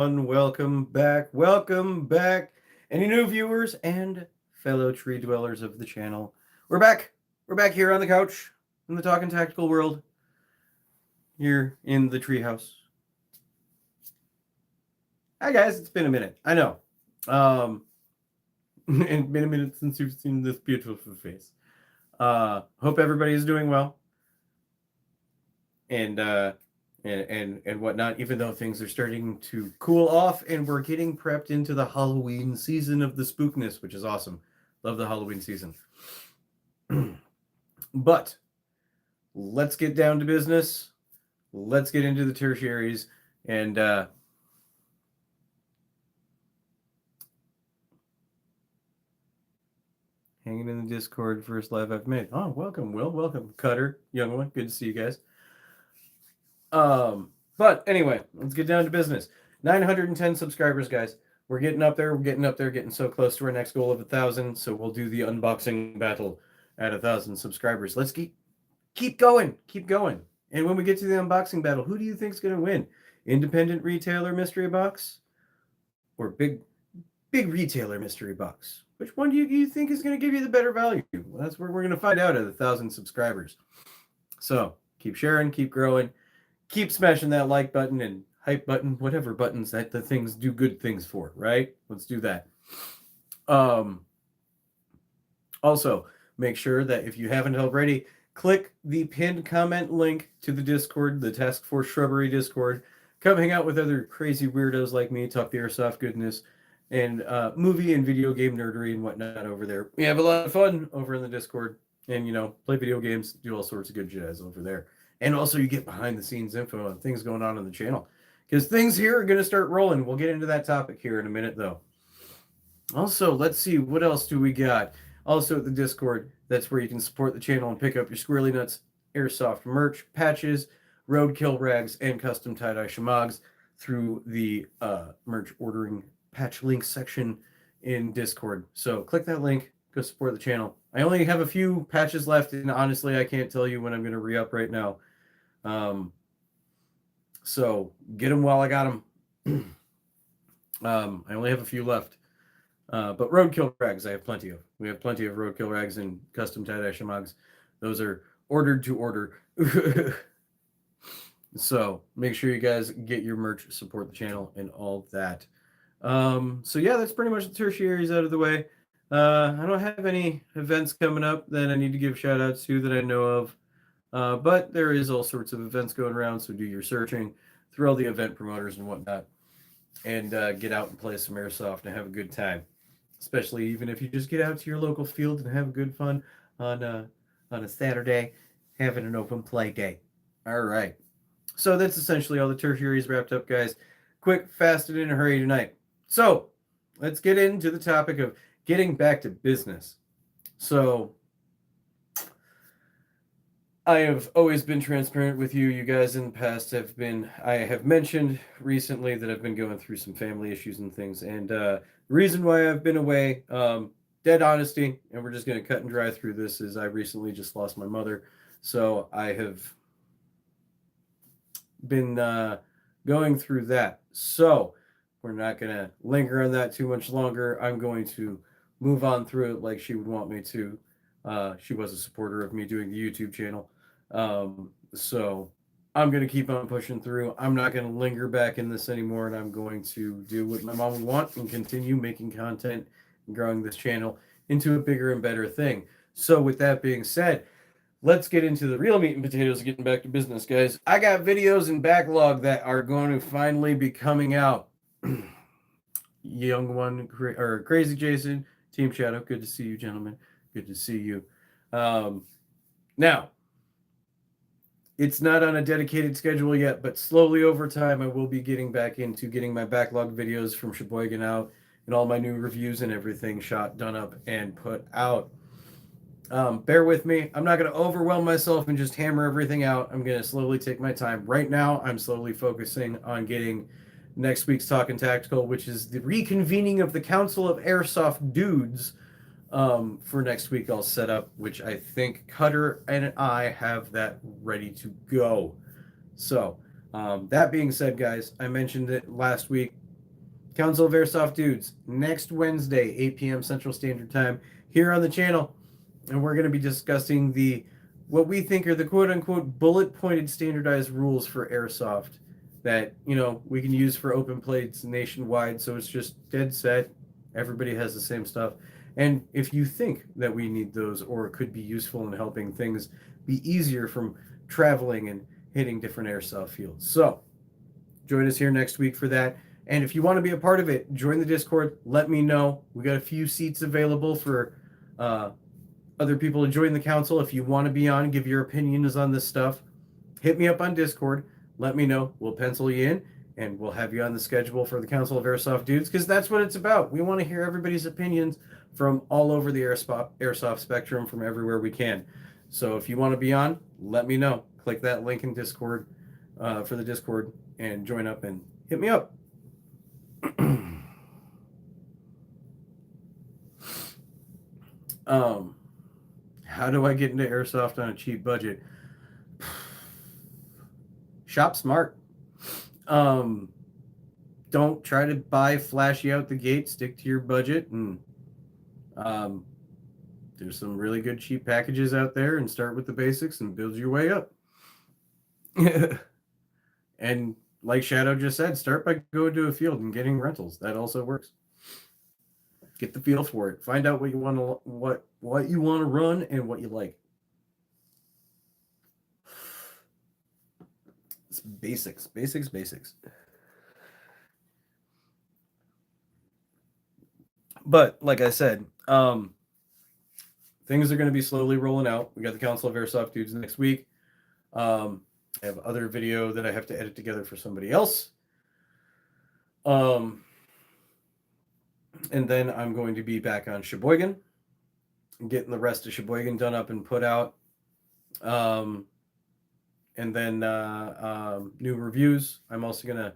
Welcome back. Welcome back. Any new viewers and fellow tree dwellers of the channel. We're back. We're back here on the couch in the Talking Tactical world. Here in the treehouse. Hi guys, it's been a minute. I know. It's been a minute since you've seen this beautiful face. Hope everybody is doing well. And whatnot, even though things are starting to cool off and we're getting prepped into the Halloween season of the spookness, which is awesome. Love the Halloween season. But let's get down to business. Let's get into the tertiaries and hanging in the Discord, first live I've made. Oh, welcome, Will. Welcome, Cutter, young one. Good to see you guys. But anyway, let's get down to business. 910 subscribers, guys. We're getting up there. We're getting up there, getting so close to our next goal of 1,000. So we'll do the unboxing battle at 1,000 subscribers. Let's keep going. Keep going. And when we get to the unboxing battle, who do you think is going to win? Independent retailer mystery box or big retailer mystery box? Which one do you think is going to give you the better value? Well, that's where we're going to find out at 1,000 subscribers. So keep sharing, keep growing, keep smashing that like button and hype button, whatever buttons that the things do good things for, right? Let's do that. Also, make sure that if you haven't already, click the pinned comment link to the Discord, the Task Force Shrubbery Discord. Come hang out with other crazy weirdos like me, talk the airsoft goodness, and movie and video game nerdery and whatnot over there. We have a lot of fun over in the Discord, and play video games, do all sorts of good jazz over there. And also, you get behind the scenes info on things going on the channel, because things here are going to start rolling. We'll get into that topic here in a minute, though. Also, let's see, what else do we got? Also at the Discord, that's where you can support the channel and pick up your Squirrely Nuts airsoft merch, patches, roadkill rags, and custom tie-dye shamags through the merch ordering patch link section in Discord. So click that link, go support the channel. I only have a few patches left, and honestly, I can't tell you when I'm going to re-up right now. So get them while I got them. I only have a few left. But roadkill rags, I have plenty of. We have plenty of roadkill rags and custom tie-dye shamags. Those are ordered to order. So make sure you guys get your merch, support the channel, and all that. So yeah, that's pretty much the tertiaries out of the way. I don't have any events coming up that I need to give shout outs to that I know of. But there is all sorts of events going around, so do your searching through all the event promoters and whatnot. And get out and play some airsoft and have a good time. Especially even if you just get out to your local field and have good fun on a Saturday, having an open play day. All right. So that's essentially all the tertiaries wrapped up, guys. Quick, fast, and in a hurry tonight. So let's get into the topic of getting back to business. So I have always been transparent with you. You guys in the past I have mentioned recently that I've been going through some family issues and things. And the reason why I've been away, dead honesty, and we're just going to cut and dry through this, is I recently just lost my mother. So I have been going through that. So we're not going to linger on that too much longer. I'm going to move on through it like she would want me to. She was a supporter of me doing the YouTube channel. So I'm going to keep on pushing through. I'm not going to linger back in this anymore, and I'm going to do what my mom would want and continue making content and growing this channel into a bigger and better thing. So with that being said, let's get into the real meat and potatoes of getting back to business, guys. I got videos in backlog that are going to finally be coming out. Young one, or Crazy Jason, Team Shadow, good to see you, gentlemen. Good to see you. Now, it's not on a dedicated schedule yet, but slowly over time, I will be getting back into getting my backlog videos from Sheboygan out and all my new reviews and everything shot, done up, and put out. Bear with me. I'm not going to overwhelm myself and just hammer everything out. I'm going to slowly take my time. Right now, I'm slowly focusing on getting next week's Talkin' Tactical, which is the reconvening of the Council of Airsoft Dudes. For next week, I'll set up, which I think Cutter and I have that ready to go. So, that being said, guys, I mentioned it last week. Council of Airsoft Dudes, next Wednesday, 8 p.m. Central Standard Time, here on the channel. And we're going to be discussing what we think are the quote-unquote bullet-pointed standardized rules for airsoft that, we can use for open plates nationwide. So it's just dead set. Everybody has the same stuff. And if you think that we need those or could be useful in helping things be easier from traveling and hitting different airsoft fields. So join us here next week for that. And if you want to be a part of it, join the Discord. Let me know. We got a few seats available for other people to join the council. If you want to be on, give your opinions on this stuff, hit me up on Discord. Let me know. We'll pencil you in, and we'll have you on the schedule for the Council of Airsoft Dudes, because that's what it's about. We want to hear everybody's opinions from all over the airsoft spectrum, from everywhere we can. So if you want to be on, let me know. Click that link in Discord for the Discord and join up and hit me up. How do I get into airsoft on a cheap budget? Shop smart. Don't try to buy flashy out the gate. Stick to your budget, and there's some really good cheap packages out there, and start with the basics and build your way up. And like Shadow just said, start by going to a field and getting rentals. That also works. Get the feel for it. Find out what you want to what you want to run and what you like. It's basics. But like I said, things are going to be slowly rolling out. We got the Council of Airsoft Dudes next week. I have other video that I have to edit together for somebody else. And then I'm going to be back on Sheboygan, getting the rest of Sheboygan done up and put out. And then new reviews. I'm also going to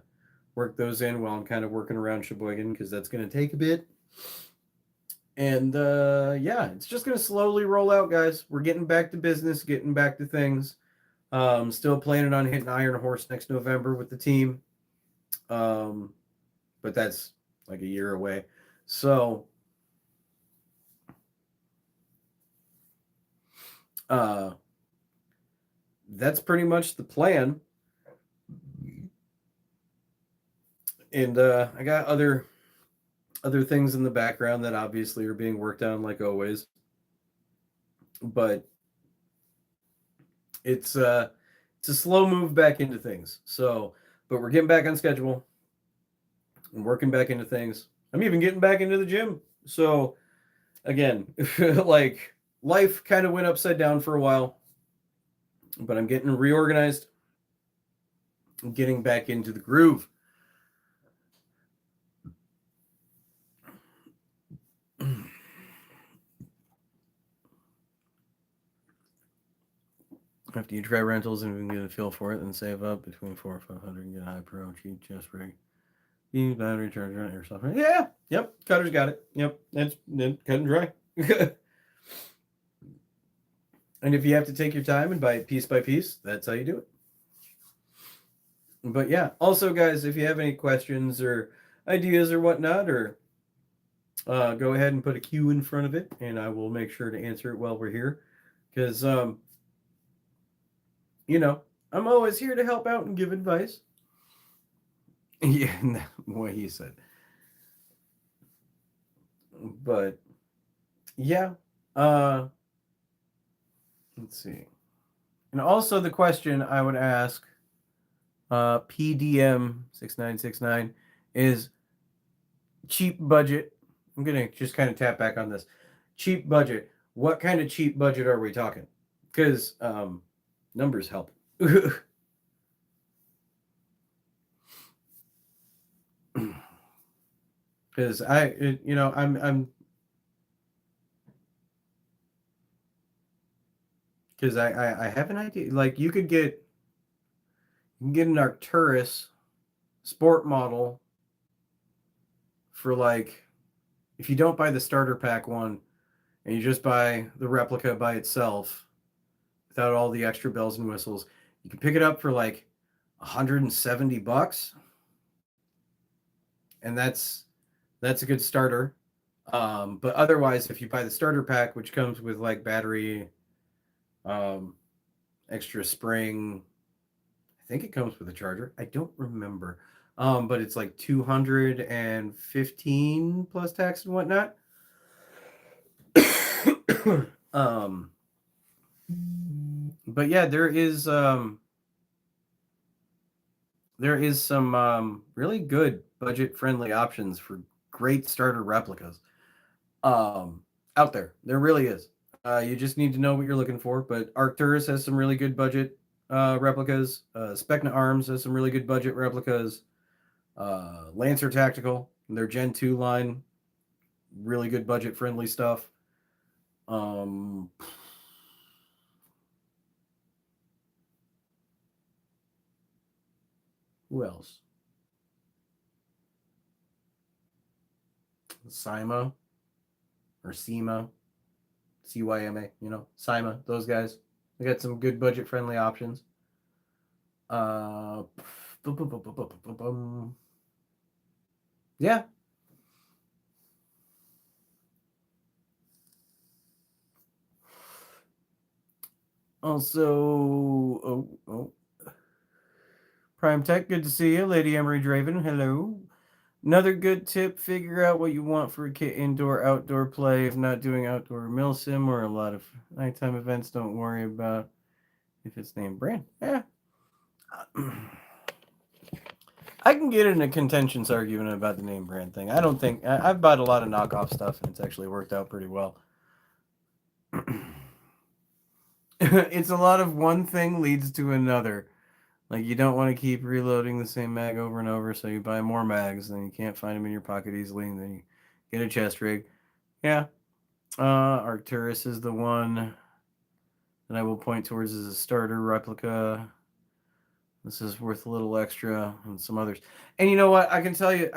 work those in while I'm kind of working around Sheboygan, because that's going to take a bit. And yeah, it's just going to slowly roll out, guys. We're getting back to business, getting back to things. Still planning on hitting Iron Horse next November with the team. But that's like a year away. So that's pretty much the plan. And I got other things in the background that obviously are being worked on, like always. But it's a slow move back into things. So, but we're getting back on schedule and working back into things. I'm even getting back into the gym. So again, like life kind of went upside down for a while, but I'm getting reorganized. I'm getting back into the groove. After you try rentals and we can get a feel for it, then save up between $400 or $500 and get a high pro cheap chest rig. Battery charger on airsoft. Yeah, yep. Cutter's got it. Yep, that's cut and dry. And if you have to take your time and buy it piece by piece, that's how you do it. But yeah, also guys, if you have any questions or ideas or whatnot, or go ahead and put a Q in front of it, and I will make sure to answer it while we're here. Because I'm always here to help out and give advice. Yeah, what he said. But yeah, let's see. And also the question I would ask PDM6969 is cheap budget. I'm gonna just kind of tap back on this. Cheap budget. What kind of cheap budget are we talking? Because numbers help. Because I'm because I have an idea. Like you can get an Arcturus sport model for, like, if you don't buy the starter pack one and you just buy the replica by itself without all the extra bells and whistles, you can pick it up for like $170. and that's a good starter. But otherwise, if you buy the starter pack, which comes with like battery, um, extra spring, I think it comes with a charger. I don't remember. But it's like 215 plus tax and whatnot. um, but yeah, there is some really good budget friendly options for great starter replicas um, out there. There really is. You just need to know what you're looking for. But Arcturus has some really good budget replicas. Specna Arms has some really good budget replicas. Lancer Tactical, their Gen 2 line, really good budget friendly stuff. Um, who else? Cyma or SEMA, CYMA, Cyma, those guys. They got some good budget friendly options. Uh, yeah. Also, Prime Tech, good to see you. Lady Emery Draven, hello. Another good tip, figure out what you want for a kit indoor, outdoor play. If not doing outdoor milsim or a lot of nighttime events, don't worry about if it's name brand. Yeah. I can get in a contentious argument about the name brand thing. I don't think I've bought a lot of knockoff stuff and it's actually worked out pretty well. It's a lot of one thing leads to another. Like you don't want to keep reloading the same mag over and over, so you buy more mags, then you can't find them in your pocket easily, and then you get a chest rig. Yeah. Arcturus is the one that I will point towards as a starter replica. This is worth a little extra, and some others. And you know what? I can tell you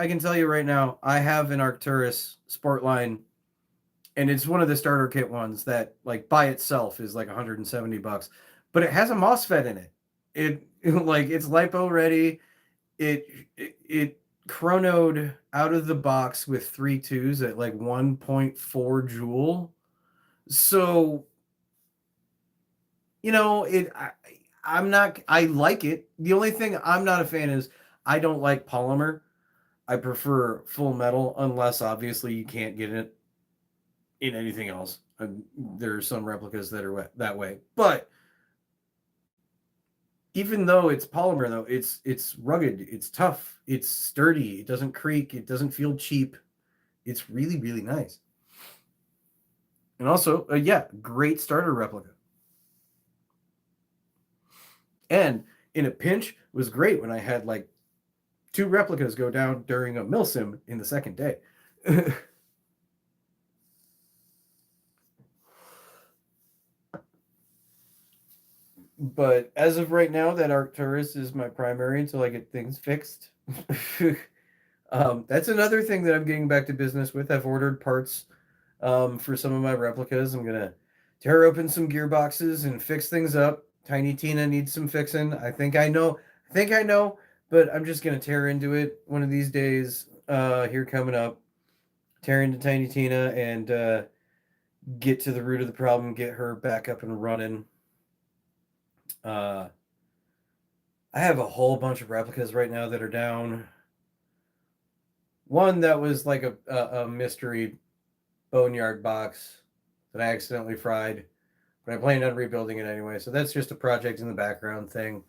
right now, I have an Arcturus Sportline, and it's one of the starter kit ones that, like, by itself is like $170, but it has a MOSFET in it. Like it's lipo ready. It chronoed out of the box with 3 2s at like 1.4 joule. So, I like it. The only thing I'm not a fan is I don't like polymer. I prefer full metal, unless obviously you can't get it in anything else. There are some replicas that are that way, but even though it's polymer, though it's rugged, it's tough, it's sturdy, it doesn't creak, it doesn't feel cheap. It's really really nice. And also, yeah, great starter replica. And in a pinch was great when I had like 2 replicas go down during a milsim in the second day. But as of right now, that Arcturus is my primary until I get things fixed. That's another thing that I'm getting back to business with. I've ordered parts for some of my replicas. I'm gonna tear open some gearboxes and fix things up. Tiny Tina needs some fixing. I think I know, but I'm just gonna tear into it one of these days. Here coming up, tear into Tiny Tina and get to the root of the problem, get her back up and running. Uh, I have a whole bunch of replicas right now that are down. One that was like a mystery boneyard box that I accidentally fried, but I planned on rebuilding it anyway. So that's just a project in the background thing.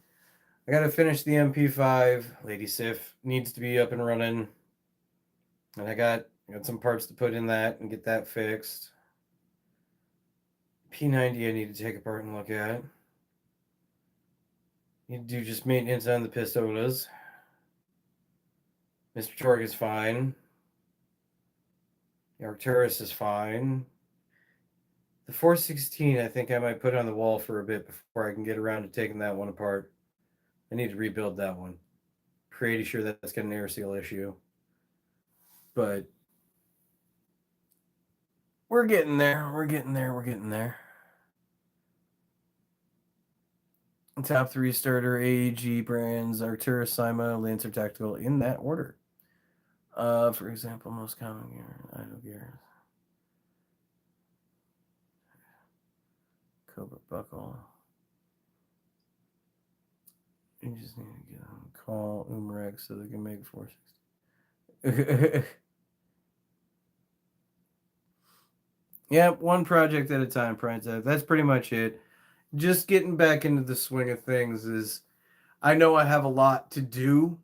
I got to finish the MP5. Lady Sif needs to be up and running, and I got some parts to put in that and get that fixed. P90 I need to take apart and look at. Need to do just maintenance on the pistolas. Mr. Torque is fine. The Arcturus is fine. The 416 I think I might put on the wall for a bit before I can get around to taking that one apart. I need to rebuild that one. Pretty sure that's got an air seal issue. But we're getting there. We're getting there. We're getting there. Top 3 starter AEG brands: Arcturus, Cyma, Lancer Tactical, in that order. For example, most common gear, idle gear, Cobra buckle. You just need to get on call Umrex so they can make 460. Yep, one project at a time, Prince. That's pretty much it. Just getting back into the swing of things is I know I have a lot to do,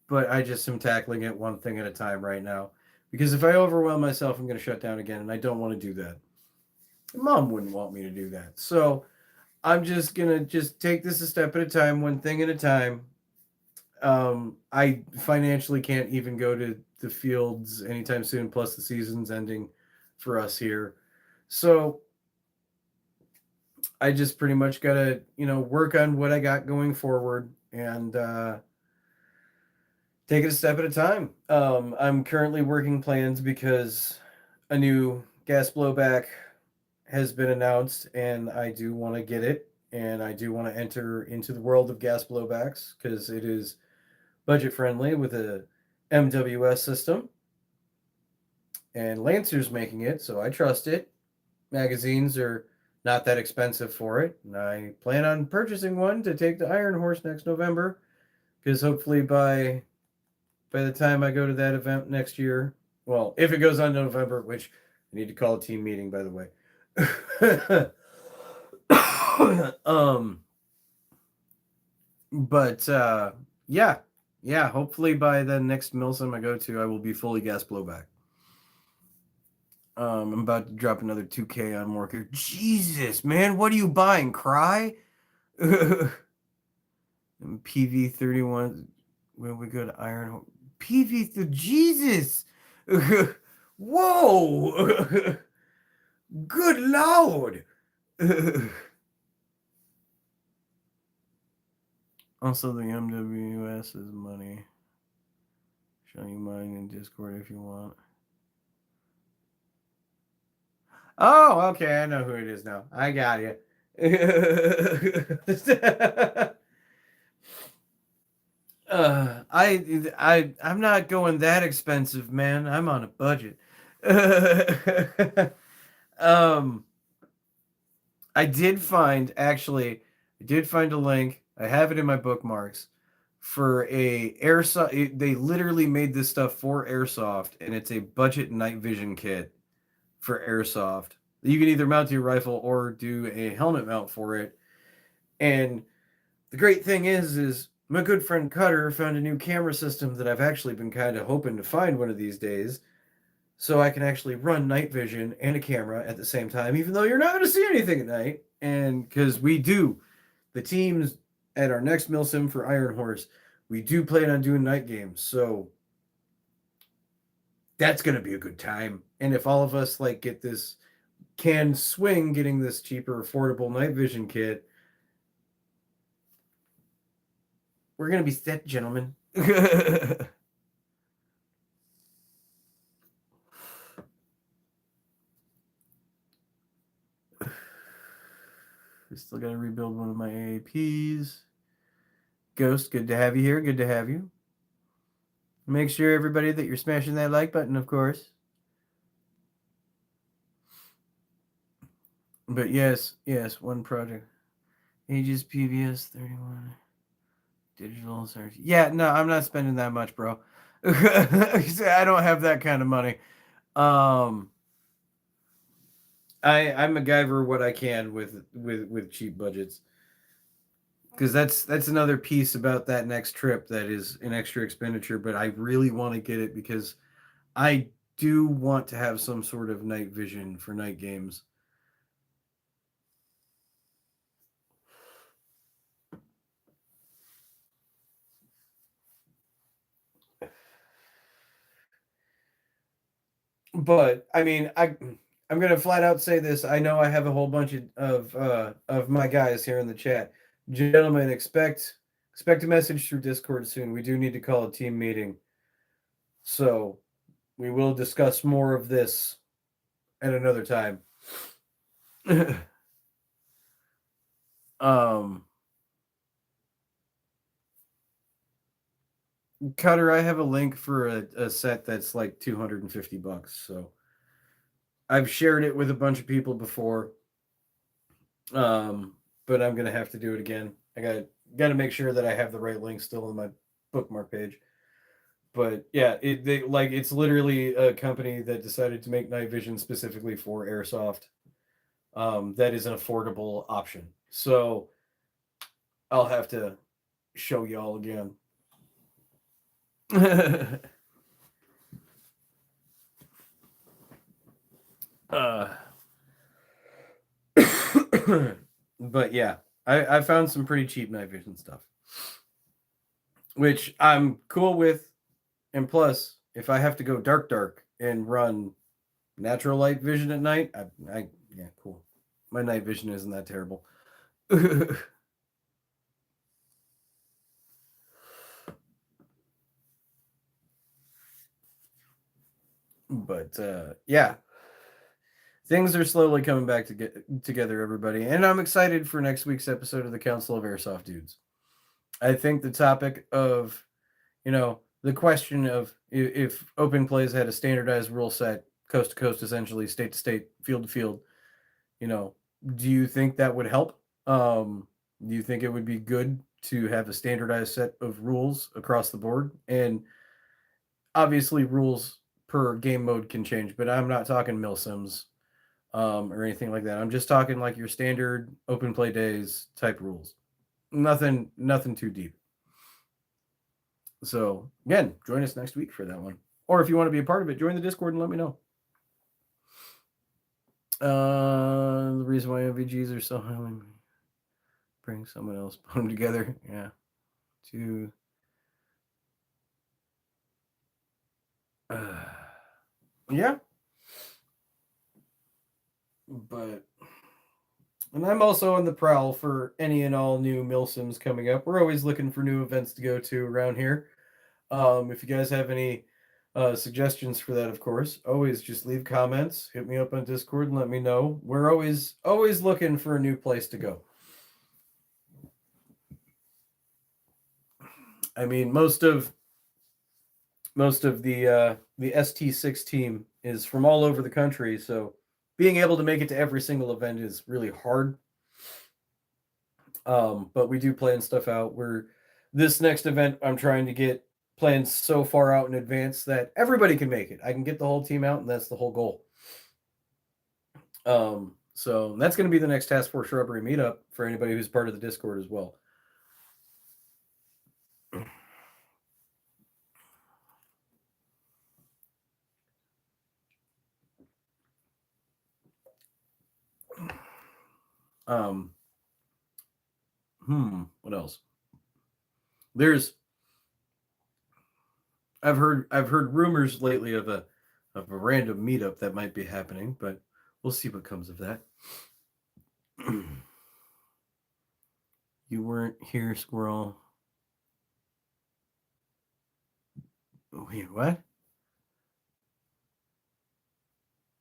but I just am tackling it one thing at a time right now. Because if I overwhelm myself, I'm going to shut down again, and I don't want to do that. Mom wouldn't want me to do that. So I'm just going to just take this a step at a time, one thing at a time. I financially can't even go to the fields anytime soon, plus the season's ending for us here. So I just pretty much got to, work on what I got going forward and take it a step at a time. I'm currently working plans because a new gas blowback has been announced, and I do want to get it, and I do want to enter into the world of gas blowbacks because it is budget friendly with a MWS system, and Lancer's making it, so I trust it. Magazines are not that expensive for it, and I plan on purchasing one to take to Iron Horse next November because hopefully by the time I go to that event next year, well, if it goes on November, which I need to call a team meeting, by the way. um, but yeah, hopefully by the next Milsim I go to, I will be fully gas blowback. I'm about to drop another 2K on Worker. Jesus, man, what are you buying? Cry? PV31 when we go to Iron PV Jesus. Whoa. Good lord. Also, the MWS is money. Show you mine in Discord if you want. Oh, okay. I know who it is now. I got you. I'm not going that expensive, man. I'm on a budget. um, I did find a link. I have it in my bookmarks for a airsoft. They literally made this stuff for airsoft, and it's a budget night vision kit for airsoft. You can either mount to your rifle or do a helmet mount for it. And the great thing is my good friend Cutter found a new camera system that I've actually been kind of hoping to find one of these days, so I can actually run night vision and a camera at the same time, even though you're not going to see anything at night. And because the teams at our next Milsim for Iron Horse, we do plan on doing night games, so that's going to be a good time. And if all of us can swing getting this cheaper, affordable night vision kit, we're going to be set, gentlemen. We still got to rebuild one of my AAPs. Ghost, good to have you here. Good to have you. Make sure, everybody, that you're smashing that like button, of course. But yes, one project. Aegis PVS 31. Digital search. Yeah, no, I'm not spending that much, bro. I don't have that kind of money. I MacGyver what I can with cheap budgets. Because that's another piece about that next trip that is an extra expenditure, but I really want to get it because I do want to have some sort of night vision for night games. But I mean, I'm gonna flat out say this. I know I have a whole bunch of my guys here in the chat. Gentlemen, expect a message through Discord soon. We do need to call a team meeting. So we will discuss more of this at another time. um Cutter, I have a link for a set that's like $250. So I've shared it with a bunch of people before. But I'm gonna have to do it again. I got to make sure that I have the right link still on my bookmark page. But yeah, it's literally a company that decided to make night vision specifically for airsoft. That is an affordable option. So I'll have to show y'all again. uh, but yeah, I found some pretty cheap night vision stuff, which I'm cool with. And plus, if I have to go dark and run natural light vision at night, I yeah, cool. My night vision isn't that terrible. But yeah, things are slowly coming back to get together, everybody, and I'm excited for next week's episode of the Council of Airsoft Dudes. I think the topic of, the question of if open plays had a standardized rule set, coast to coast, essentially state to state, field to field, you know, do you think that would help? Do you think it would be good to have a standardized set of rules across the board? And obviously, rules per game mode can change, but I'm not talking milsims or anything like that. I'm just talking like your standard open play days type rules. Nothing too deep. So again, join us next week for that one. Or if you want to be a part of it, join the Discord and let me know. The reason why MVGs are so highly bring someone else, put them together. Yeah. To yeah. But and I'm also on the prowl for any and all new milsims coming up. We're always looking for new events to go to around here. If you guys have any suggestions for that, of course, always just leave comments, hit me up on Discord and let me know. We're always looking for a new place to go. I mean, most of the ST6 team is from all over the country, so being able to make it to every single event is really hard. But we do plan stuff out. This next event I'm trying to get plans so far out in advance that everybody can make it. I can get the whole team out, and that's the whole goal. So that's going to be the next Task Force Shrubbery meetup for anybody who's part of the Discord as well. What else? I've heard rumors lately of a random meetup that might be happening, but we'll see what comes of that. You weren't here, Squirrel. Wait, what?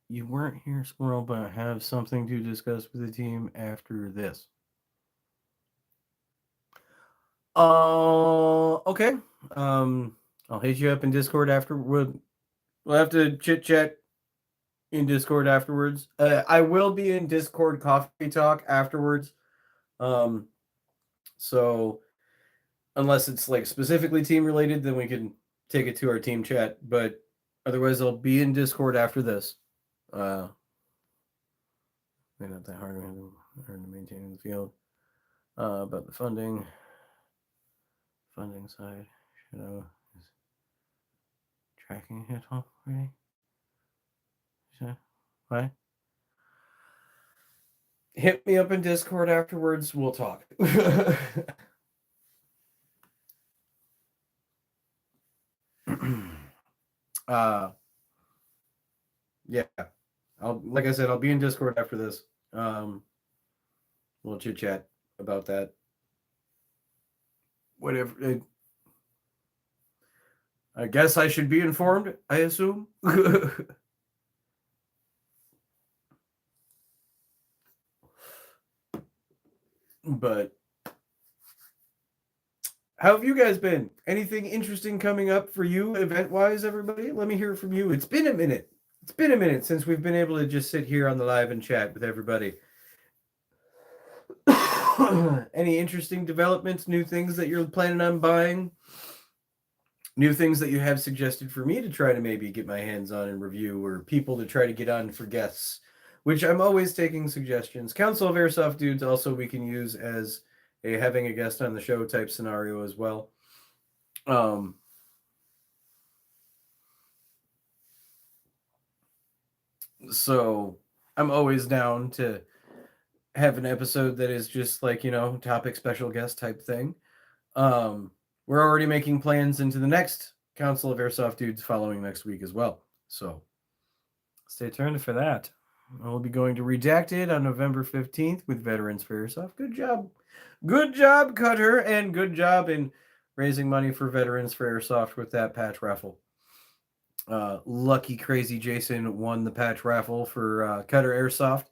You weren't here, Squirrel, but I have something to discuss with the team after this. Okay. I'll hit you up in Discord after. We'll have to chit chat in Discord afterwards. I will be in Discord coffee talk afterwards. So unless it's like specifically team related, then we can take it to our team chat. But otherwise, I'll be in Discord after this. Not that hard to maintain in the field. About the funding side, is tracking hit already. What? Hit me up in Discord afterwards. We'll talk. Yeah. Like I said, I'll be in Discord after this. We'll chit chat about that. Whatever. I guess I should be informed, I assume. But How have you guys been? Anything interesting coming up for you event-wise, everybody? Let me hear from you. It's been a minute. It's been a minute since we've been able to just sit here on the live and chat with everybody. Any interesting developments, new things that you're planning on buying? New things that you have suggested for me to try to maybe get my hands on and review, or people to try to get on for guests, which I'm always taking suggestions. Council of Airsoft Dudes also we can use as a having a guest on the show type scenario as well. So I'm always down to have an episode that is just like, topic special guest type thing. We're already making plans into the next Council of Airsoft Dudes following next week as well. So stay tuned for that. I'll be going to Redacted on November 15th with Veterans for Airsoft. Good job. Good job, Cutter, and good job in raising money for Veterans for Airsoft with that patch raffle. Lucky Crazy Jason won the patch raffle for Cutter Airsoft.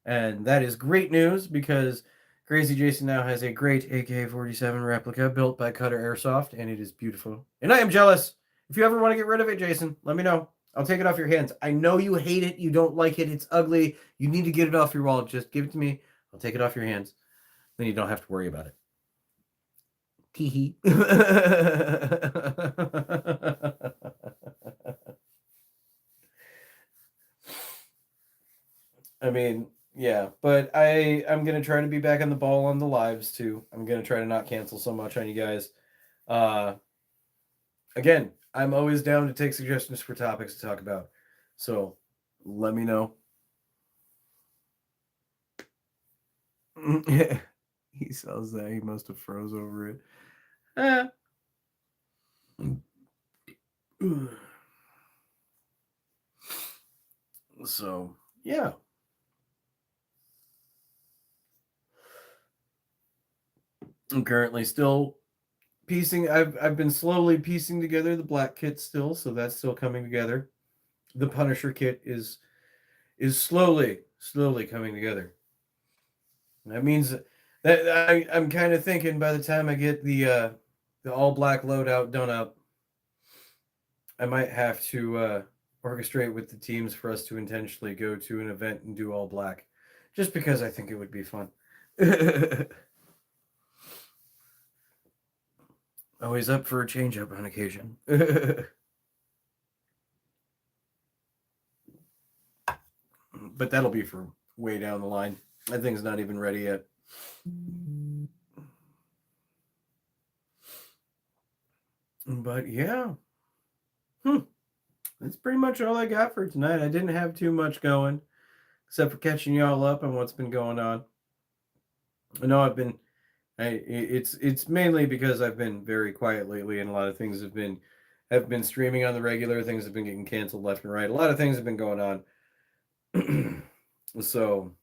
And that is great news because Crazy Jason now has a great AK-47 replica built by Cutter Airsoft, and it is beautiful. And I am jealous. If you ever want to get rid of it, Jason, let me know. I'll take it off your hands. I know you hate it. You don't like it. It's ugly. You need to get it off your wall. Just give it to me. I'll take it off your hands. Then you don't have to worry about it. Teehee. I mean, yeah, but I'm gonna try to be back on the ball on the lives too. I'm gonna try to not cancel so much on you guys. Again, I'm always down to take suggestions for topics to talk about. So let me know. He sells that. He must have froze over it. So yeah. I'm currently still piecing. I've been slowly piecing together the black kit still, so that's still coming together. The Punisher kit is slowly coming together. That means that I'm kind of thinking by the time I get the all black loadout done up, I might have to orchestrate with the teams for us to intentionally go to an event and do all black, just because I think it would be fun. Always up for a change up on occasion. But that'll be for way down the line. That thing's not even ready yet. But yeah. That's pretty much all I got for tonight. I didn't have too much going, except for catching y'all up on what's been going on. I know it's mainly because I've been very quiet lately, and a lot of things have been streaming on the regular. Things have been getting canceled left and right. A lot of things have been going on. So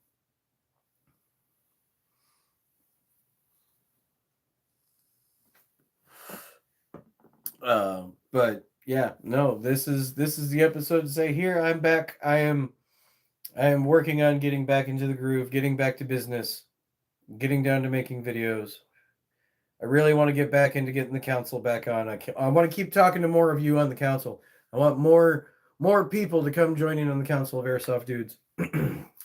but yeah, no, this is the episode to say here I'm back. I am working on getting back into the groove, getting back to business, getting down to making videos. I really want to get back into getting the council back on. I want to keep talking to more of you on the council. I want more people to come join in on the Council of Airsoft Dudes,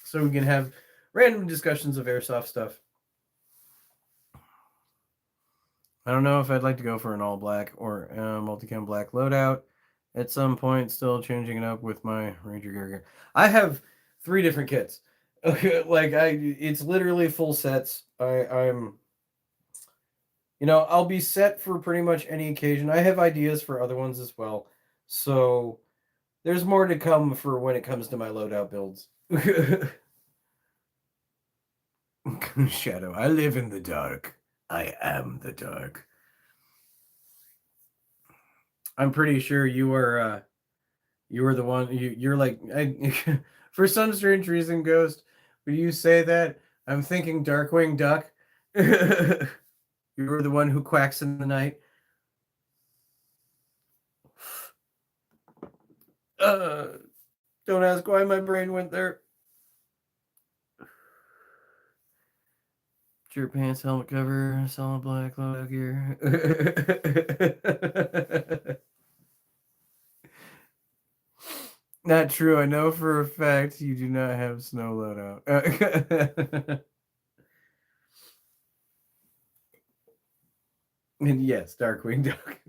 so we can have random discussions of airsoft stuff. I don't know if I'd like to go for an all black or multicam black loadout at some point. Still changing it up with my Ranger gear. I have 3 different kits. Like it's literally full sets. I'm I'll be set for pretty much any occasion. I have ideas for other ones as well. So there's more to come for when it comes to my loadout builds. Shadow, I live in the dark. I am the dark. I'm pretty sure you are the one you're like for some strange reason, Ghost, when you say that, I'm thinking Darkwing Duck. You're the one who quacks in the night. Don't ask why my brain went there. Shirt, pants, helmet cover, solid black loadout gear. Not true. I know for a fact you do not have snow loadout. And yes, Darkwing Duck.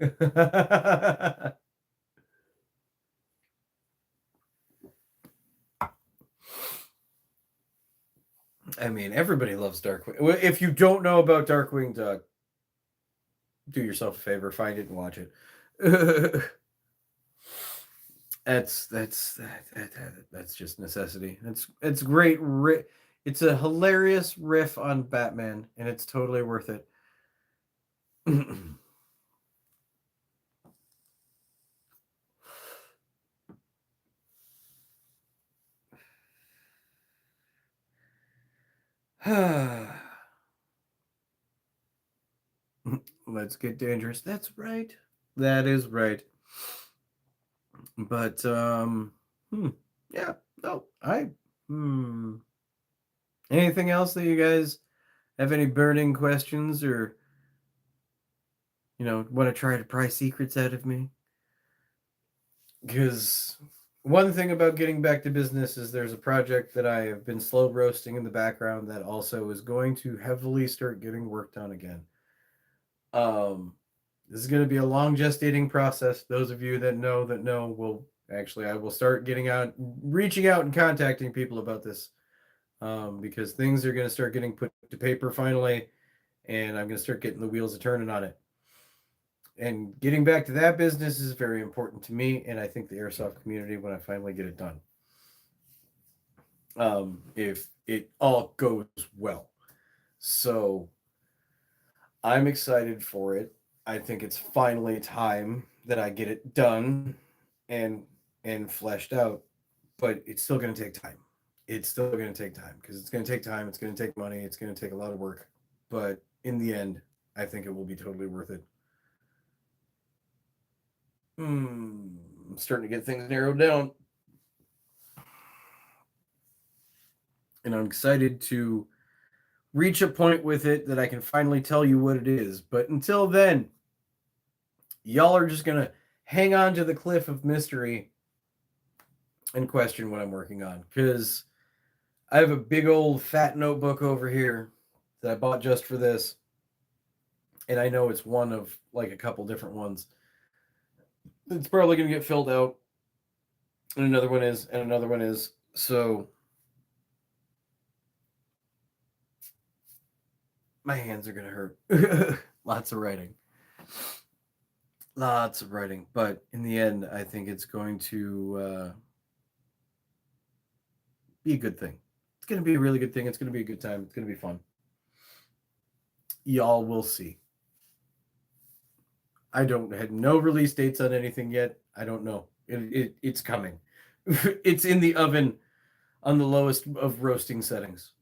I mean, everybody loves Darkwing. Well, if you don't know about Darkwing Duck, do yourself a favor, find it and watch it. That's just necessity. It's great. It's a hilarious riff on Batman, and it's totally worth it. Let's get dangerous. That's right. That is right. But yeah, no, anything else that you guys have any burning questions or want to try to pry secrets out of me? Because one thing about getting back to business is there's a project that I have been slow roasting in the background that also is going to heavily start getting worked on again. This is going to be a long gestating process. Those of you that know will actually, I will start reaching out and contacting people about this, because things are going to start getting put to paper finally, and I'm going to start getting the wheels turning on it. And getting back to that business is very important to me, and I think the airsoft community when I finally get it done. If it all goes well. So I'm excited for it. I think it's finally time that I get it done and fleshed out, but it's still going to take time. It's still going to take time because it's going to take time. It's going to take money. It's going to take a lot of work, but in the end, I think it will be totally worth it. I'm starting to get things narrowed down, and I'm excited to reach a point with it that I can finally tell you what it is. But until then, y'all are just going to hang on to the cliff of mystery and question what I'm working on. Because I have a big old fat notebook over here that I bought just for this. And I know it's one of like a couple different ones. It's probably going to get filled out. And another one is, and another one is. So my hands are going to hurt. Lots of writing. Lots of writing. But in the end, I think it's going to be a good thing. It's going to be a really good thing. It's going to be a good time. It's going to be fun. Y'all will see. I don't have no release dates on anything yet. I don't know. It's coming. It's in the oven on the lowest of roasting settings.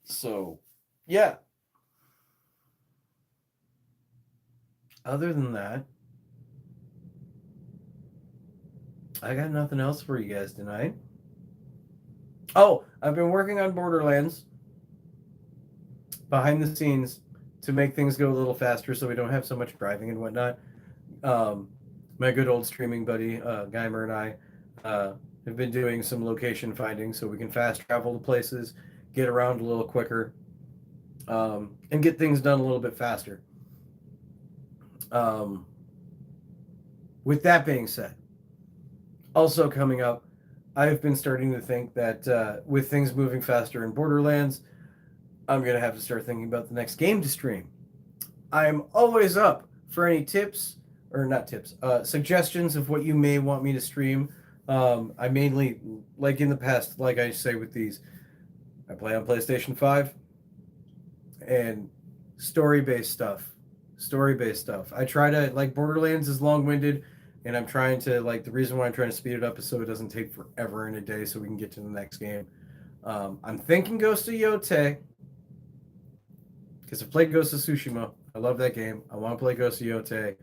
So, yeah. Other than that, I got nothing else for you guys tonight. Oh, I've been working on Borderlands behind the scenes to make things go a little faster so we don't have so much driving and whatnot. My good old streaming buddy, Geimer, and I have been doing some location finding so we can fast travel to places, get around a little quicker, and get things done a little bit faster. With that being said, also coming up, I've been starting to think that with things moving faster in Borderlands, I'm going to have to start thinking about the next game to stream. I'm always up for any tips, or not tips, suggestions of what you may want me to stream. I mainly, like in the past, like I say with these, I play on PlayStation 5 and story-based stuff. I try to, like, Borderlands is long-winded, and I'm trying to, like, the reason why I'm trying to speed it up is so it doesn't take forever in a day so we can get to the next game. I'm thinking Ghost of Yotei, because I've played Ghost of Tsushima. I love that game. I want to play Ghost of Yotei. I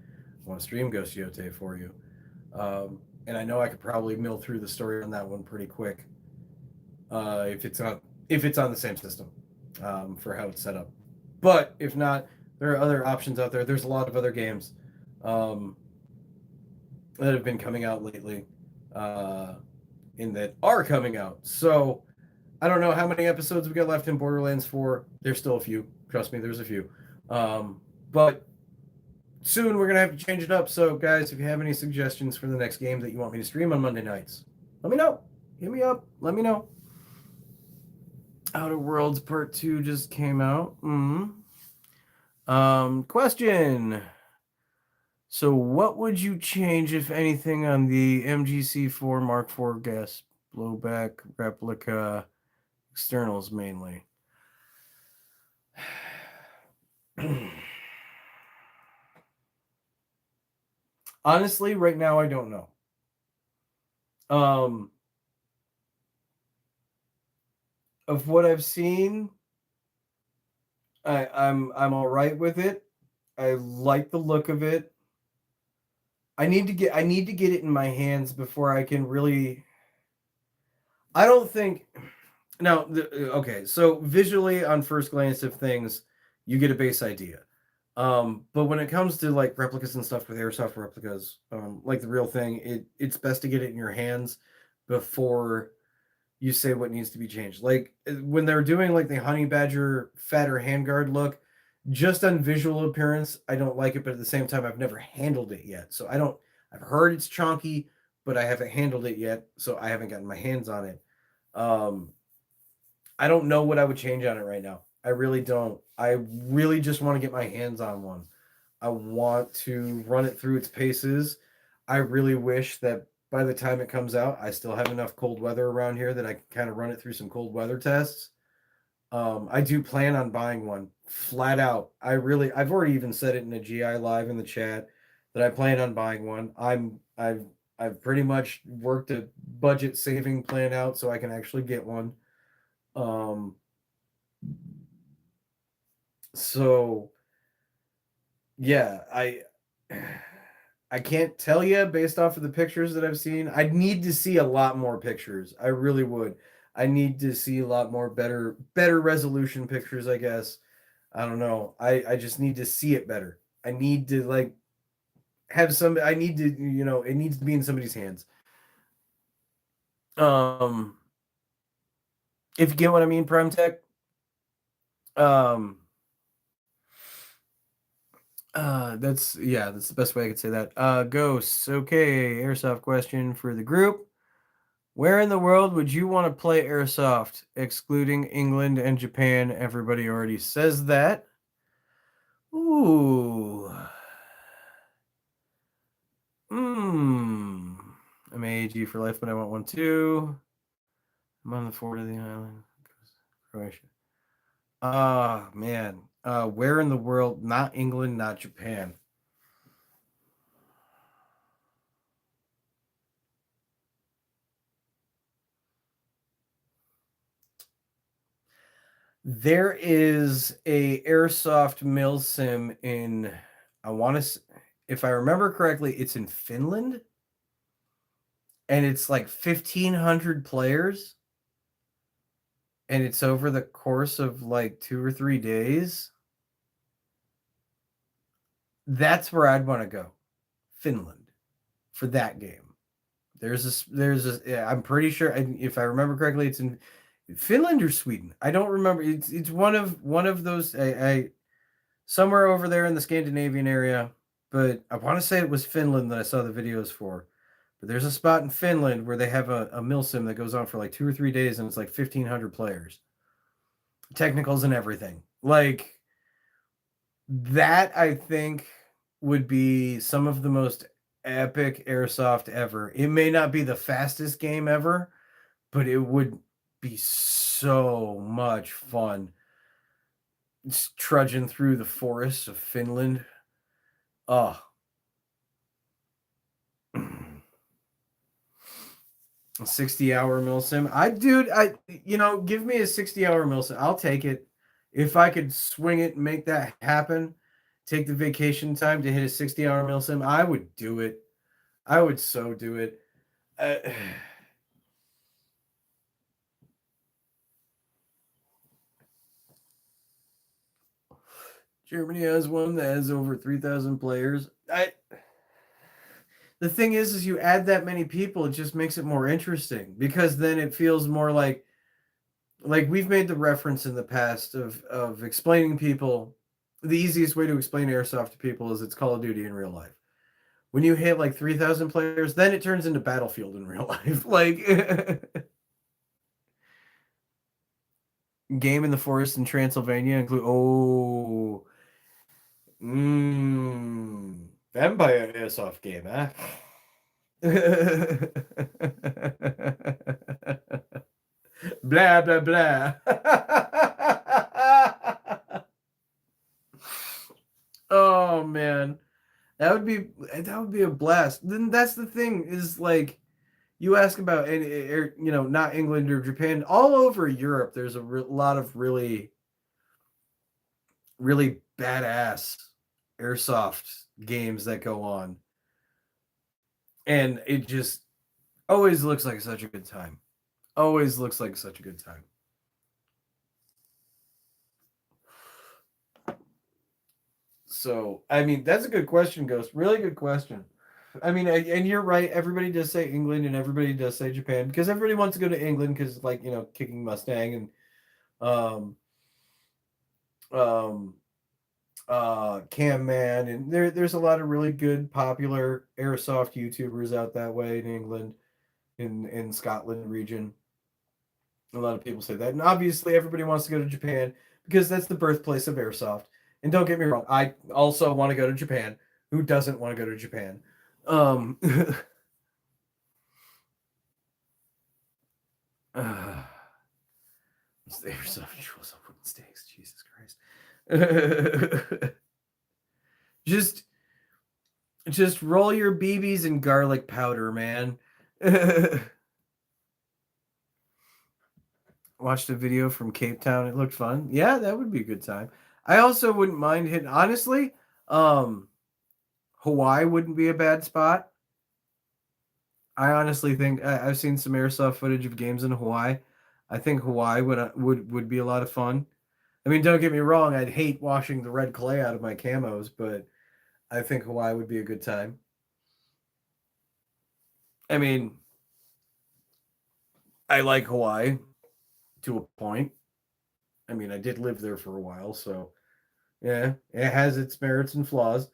want to stream Ghost of Yotei for you. and I know I could probably mill through the story on that one pretty quick. If it's on the same system, for how it's set up. But if not, there are other options out there. There's a lot of other games um, that have been coming out lately, uh, in that are coming out. So I don't know how many episodes we got left in Borderlands 4. There's still a few. Trust me, there's a few. But soon we're gonna have to change it up. So guys, if you have any suggestions for the next game that you want me to stream on Monday nights, let me know. Hit me up. Let me know. Outer Worlds Part 2 just came out. Question. So what would you change, if anything, on the MGC4 Mark IV gas blowback replica externals mainly? Honestly, right now I don't know. Of what I've seen, I'm all right with it. I like the look of it. I need to get it in my hands before I can really. I don't think. Now, okay, so visually on first glance of things, you get a base idea. But when it comes to like replicas and stuff with airsoft replicas, like the real thing, it's best to get it in your hands before you say what needs to be changed. Like when they're doing like the honey badger fatter handguard look, just on visual appearance, I don't like it, but at the same time, I've never handled it yet. So I don't. I've heard it's chonky, but I haven't handled it yet, so I haven't gotten my hands on it. I don't know what I would change on it right now. I really don't. I really just want to get my hands on one. I want to run it through its paces. I really wish that by the time it comes out, I still have enough cold weather around here that I can kind of run it through some cold weather tests. I do plan on buying one flat out. I've already even said it in a GI live in the chat that I plan on buying one. I've pretty much worked a budget saving plan out so I can actually get one. So yeah, I can't tell you based off of the pictures that I've seen. I'd need to see a lot more pictures. I really would. I need to see a lot more better resolution pictures, I guess. I don't know. I just need to see it better. I need to like have some I need to, it needs to be in somebody's hands. If you get what I mean, Prime Tech. That's the best way I could say that. Ghosts. Okay, airsoft question for the group. Where in the world would you want to play airsoft, excluding England and Japan? Everybody already says that. Ooh. I'm AAG for life, but I want one too. I'm on the fort of the island. Croatia. Ah, man. Where in the world? Not England, not Japan. There is a airsoft milsim in, I want to, if I remember correctly, it's in Finland, and it's like 1,500 players, and it's over the course of like 2 or 3 days. That's where I'd want to go, Finland, for that game. I'm pretty sure, if I remember correctly, it's in Finland or Sweden. I don't remember. It's one of those. I somewhere over there in the Scandinavian area, but I want to say it was Finland that I saw the videos for. But there's a spot in Finland where they have a milsim that goes on for like 2 or 3 days, and it's like 1,500 players, technicals and everything. Like that, I think would be some of the most epic airsoft ever. It may not be the fastest game ever, but it would be so much fun. It's trudging through the forests of Finland. Oh. A 60-hour milsim. Give me a 60-hour milsim. I'll take it. If I could swing it and make that happen, take the vacation time to hit a 60-hour milsim, I would do it. I would so do it. Germany has one that has over 3,000 players. The thing is you add that many people, it just makes it more interesting because then it feels more like we've made the reference in the past of explaining people. The easiest way to explain airsoft to people is it's Call of Duty in real life. When you hit like 3,000 players, then it turns into Battlefield in real life. Like Game in the Forest in Transylvania include vampire airsoft game, huh? Blah blah blah. Oh man, that would be a blast. Then that's the thing is like you ask about not England or Japan, all over Europe. There's a lot of really really badass airsoft games that go on, and it just always looks like such a good time. Always looks like such a good time. So, I mean, that's a good question, Ghost. Really good question. I mean, and you're right. Everybody does say England and everybody does say Japan because everybody wants to go to England because, like, kicking Mustang and um, um, Cam Man, and there's a lot of really good popular airsoft YouTubers out that way in England, in Scotland region. A lot of people say that, and obviously everybody wants to go to Japan because that's the birthplace of airsoft. And don't get me wrong, I also want to go to Japan. Who doesn't want to go to Japan? It's the airsoft jewels on wooden stakes. Jesus Christ. just roll your BBs in garlic powder, man. Watched a video from Cape Town. It looked fun. Yeah, that would be a good time. I also wouldn't mind hitting. Honestly, Hawaii wouldn't be a bad spot. I honestly think I've seen some airsoft footage of games in Hawaii. I think Hawaii would be a lot of fun. I mean, don't get me wrong. I'd hate washing the red clay out of my camos, but I think Hawaii would be a good time. I mean, I like Hawaii to a point. I mean, I did live there for a while, so yeah, it has its merits and flaws.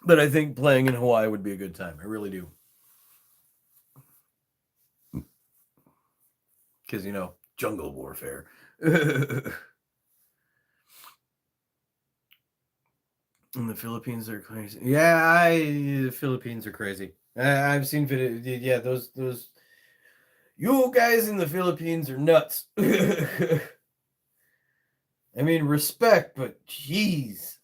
But I think playing in Hawaii would be a good time. I really do. Because, jungle warfare. And the Philippines are crazy. Yeah, the Philippines are crazy. I've seen video. Yeah, those you guys in the Philippines are nuts. I mean, respect, but jeez.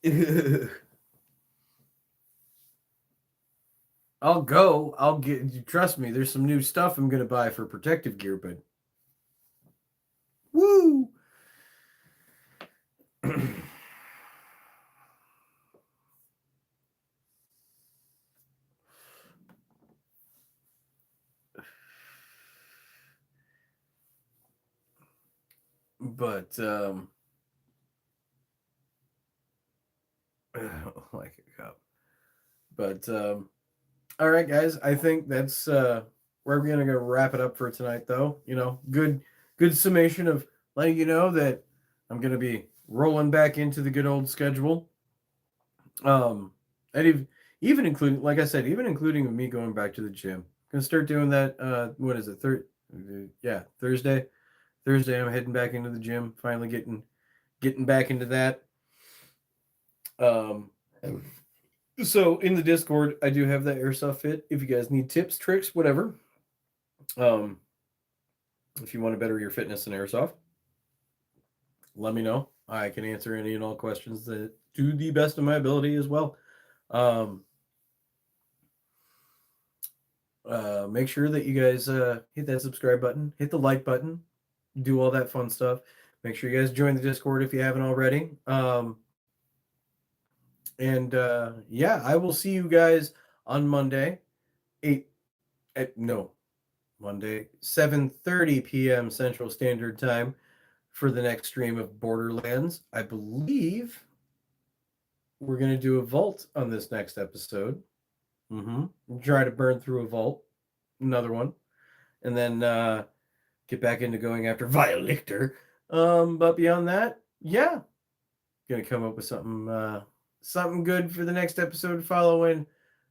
I'll go. I'll get. Trust me. There's some new stuff I'm gonna buy for protective gear, but woo. But like a cup. But all right, guys. I think that's we're gonna go wrap it up for tonight, though. Good summation of letting you know that I'm gonna be rolling back into the good old schedule. And even including, like I said, even including me going back to the gym. Gonna start doing that. What is it? Yeah, Thursday. Thursday, I'm heading back into the gym. Finally getting back into that. So in the Discord, I do have that airsoft fit. If you guys need tips, tricks, whatever. If you want to better your fitness in airsoft, let me know. I can answer any and all questions that to the best of my ability as well. Make sure that you guys hit that subscribe button, hit the like button, do all that fun stuff. Make sure you guys join the Discord if you haven't already. And yeah, I will see you guys on Monday, 7:30 p.m. Central Standard Time for the next stream of Borderlands. I believe we're going to do a vault on this next episode. Try to burn through a vault, another one, and then get back into going after Vialictor. But beyond that, yeah, gonna come up with something good for the next episode following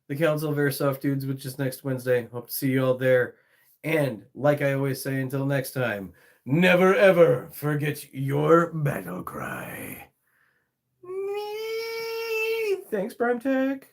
the Council of Airsoft Dudes, which is next Wednesday. Hope to see you all there. And like I always say, until next time, never ever forget your battle cry. Thanks, Prime Tech.